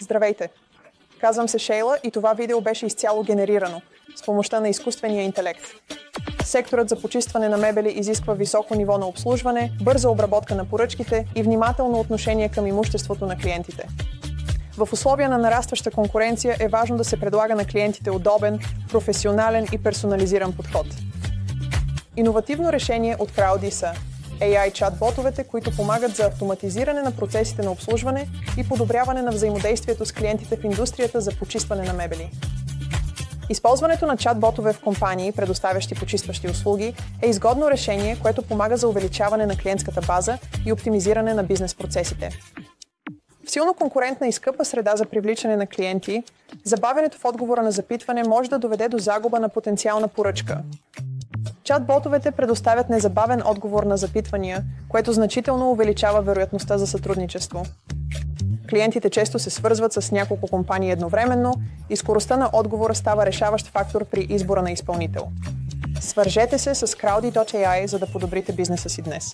Здравейте! Казвам се Шейла и това видео беше изцяло генерирано с помощта на изкуствения интелект. Секторът за почистване на мебели изисква високо ниво на обслужване, бърза обработка на поръчките и внимателно отношение към имуществото на клиентите. В условия на нарастваща конкуренция е важно да се предлага на клиентите удобен, професионален и персонализиран подход. Иновативно решение от Crowdy са AI чат-ботовете, които помагат за автоматизиране на процесите на обслужване и подобряване на взаимодействието с клиентите в индустрията за почистване на мебели. Използването на чат-ботове в компании, предоставящи почистващи услуги, е изгодно решение, което помага за увеличаване на клиентската база и оптимизиране на бизнес процесите. В силно конкурентна и скъпа среда за привличане на клиенти, забавянето в отговора на запитване може да доведе до загуба на потенциална поръчка. Чат-ботовете предоставят незабавен отговор на запитвания, което значително увеличава вероятността за сътрудничество. Клиентите често се свързват с няколко компании едновременно и скоростта на отговора става решаващ фактор при избора на изпълнител. Свържете се с Crowdy.ai, за да подобрите бизнеса си днес.